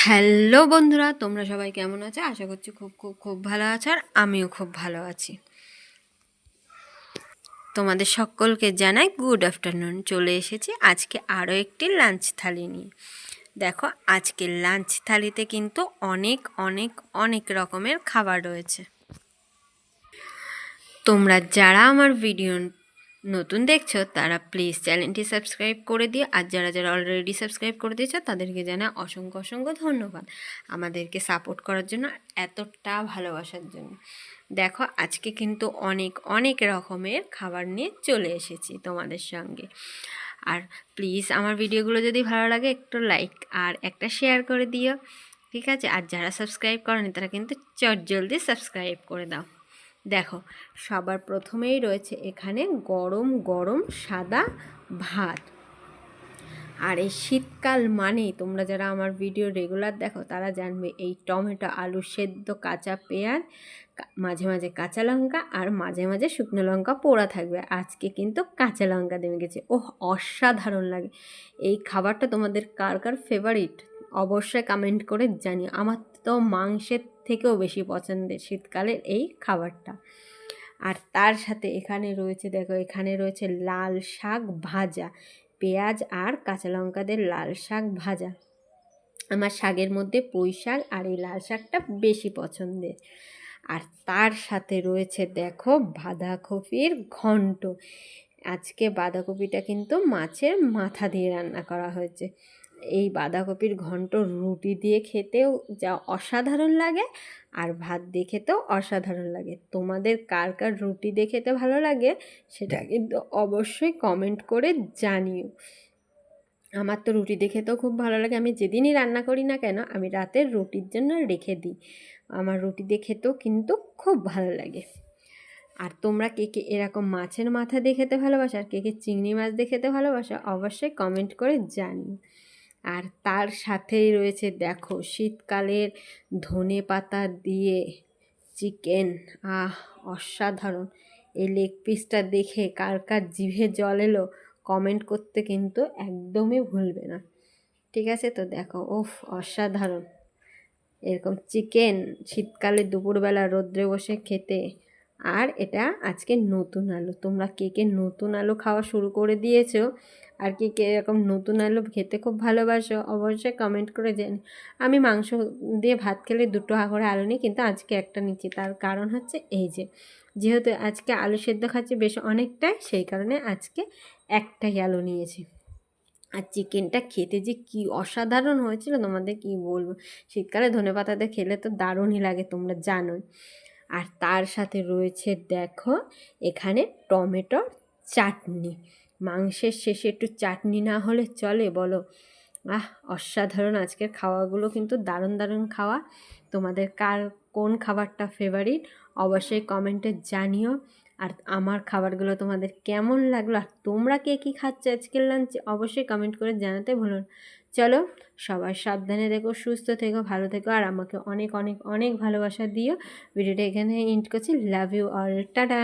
Hello বন্ধুরা, তোমরা সবাই কেমন আছো? আশা করছি খুব খুব খুব ভালো আছো, আর আমিও খুব ভালো আছি। তোমাদের সকলকে জানাই গুড আফটারনুন। চলে এসেছি আজকে আরও একটি লাঞ্চ থালি নিয়ে। দেখো, আজকের লাঞ্চ থালিতে কিন্তু অনেক অনেক অনেক রকমের খাবার রয়েছে। তোমরা যারা আমার ভিডিও নতুন দেখছো তারা প্লিজ চ্যানেলটি সাবস্ক্রাইব করে দিও, আর যারা যারা অলরেডি সাবস্ক্রাইব করে দিয়েছো তাদেরকে জানাই অসংখ্য অসংখ্য ধন্যবাদ আমাদেরকে সাপোর্ট করার জন্য, এতটা ভালোবাসার জন্য। দেখো, আজকে কিন্তু অনেক অনেক রকমের খাবার নিয়ে চলে এসেছি তোমাদের সঙ্গে। আর প্লিজ আমার ভিডিওগুলো যদি ভালো লাগে একটু লাইক আর একটা শেয়ার করে দিও, ঠিক আছে? আর যারা সাবস্ক্রাইব করেনি তারা কিন্তু জলদি সাবস্ক্রাইব করে দাও। দেখো, সবার প্রথমেই রয়েছে এখানে গরম গরম সাদা ভাত। আর এই শীতকাল মানেই তোমরা যারা আমার ভিডিও রেগুলার দেখো তারা জানবে এই টমেটো, আলু সেদ্ধ, কাঁচা পেঁয়াজ, মাঝে মাঝে কাঁচা লঙ্কা আর মাঝে মাঝে শুকনো লঙ্কা পোড়া থাকবে। আজকে কিন্তু কাঁচা লঙ্কা দিয়ে গেছে, অসাধারণ লাগে। এই খাবারটা তোমাদের কার কার ফেভারিট অবশ্যই কমেন্ট করে জানিও। আমার তো মাংসের থেকেও বেশি পছন্দের শীতকালের এই খাবারটা। আর তার সাথে এখানে রয়েছে, দেখো, এখানে রয়েছে লাল শাক ভাজা, পেঁয়াজ আর কাঁচা লঙ্কা দিয়ে লাল শাক ভাজা। আমার শাকের মধ্যে পুঁই শাক আর এই লাল শাকটা বেশি পছন্দের। আর তার সাথে রয়েছে, দেখো, বাঁধাকপির ঘন্ট। আজকে বাঁধাকপিটা কিন্তু মাছের মাথা দিয়ে রান্না করা হয়েছে। এই বাঁধাকপির ঘন্ট রুটি দিয়ে খেতেও যা অসাধারণ লাগে, আর ভাত দিয়ে খেতেও অসাধারণ লাগে। তোমাদের কার কার রুটি দিয়ে খেতে ভালো লাগে সেটা কিন্তু অবশ্যই কমেন্ট করে জানিও। আমার তো রুটি দিয়ে খেতেও খুব ভালো লাগে। আমি যেদিনই রান্না করি না কেন আমি রাতের রুটির জন্য রেখে দিই। আমার রুটি দিয়ে খেতেও কিন্তু খুব ভালো লাগে। আর তোমরা কে কে এরকম মাছের মাথা দিয়ে খেতে ভালোবাসো আর কে কে চিংড়ি মাছ দিয়ে খেতে ভালোবাসো অবশ্যই কমেন্ট করে জানিও। আর তার সাথেই রয়েছে, দেখো, শীতকালের ধনে পাতা দিয়ে চিকেন। অসাধারণ! এই লেগ পিসটা দেখে কার কার জিভে জল এলো কমেন্ট করতে কিন্তু একদমই ভুলবে না, ঠিক আছে? তো দেখো, অসাধারণ এরকম চিকেন শীতকালে দুপুরবেলা রোদ্রে বসে খেতে। আর এটা আজকে নতুন আলু। তোমরা কে কে নতুন আলু খাওয়া শুরু করে দিয়েছো আর কে কে এরকম নতুন আলু খেতে খুব ভালোবাসো অবশ্যই কমেন্ট করে জানি। আমি মাংস দিয়ে ভাত খেলে দুটো করে আলু নিই, কিন্তু আজকে একটা নিচ্ছি। তার কারণ হচ্ছে এই যেহেতু আজকে আলু সেদ্ধ খাচ্ছি বেশ অনেকটাই, সেই কারণে আজকে একটাই আলু নিয়েছি। আর চিকেনটা খেতে যে কি অসাধারণ হয়েছিল তোমাদের কি বলবো। শীতকালে ধনেপাতাতে খেলে তো দারুণই লাগে, তোমরা জানোই। আর তার সাথে রয়েছে, দেখো, এখানে টমেটোর চাটনি। মাংসের শেষে একটু চাটনি না হলে চলে বলো? অসাধারণ! আজকের খাওয়াগুলো কিন্তু দারুণ দারুণ খাওয়া। তোমাদের কার কোন খাবারটা ফেভারিট অবশ্যই কমেন্টে জানিও। আর আমার খাবারগুলো তোমাদের কেমন লাগলো আর তোমরা কে কী খাচ্ছ আজকের লাঞ্চে অবশ্যই কমেন্ট করে জানাতে ভুলো না। চলো, সবাই সাবধানে থেকো, সুস্থ থেকো, ভালো থেকো, আর আমাকে অনেক অনেক অনেক ভালোবাসা দিও। ভিডিওটা এখানে এন্ড করছি। Love you all, tata.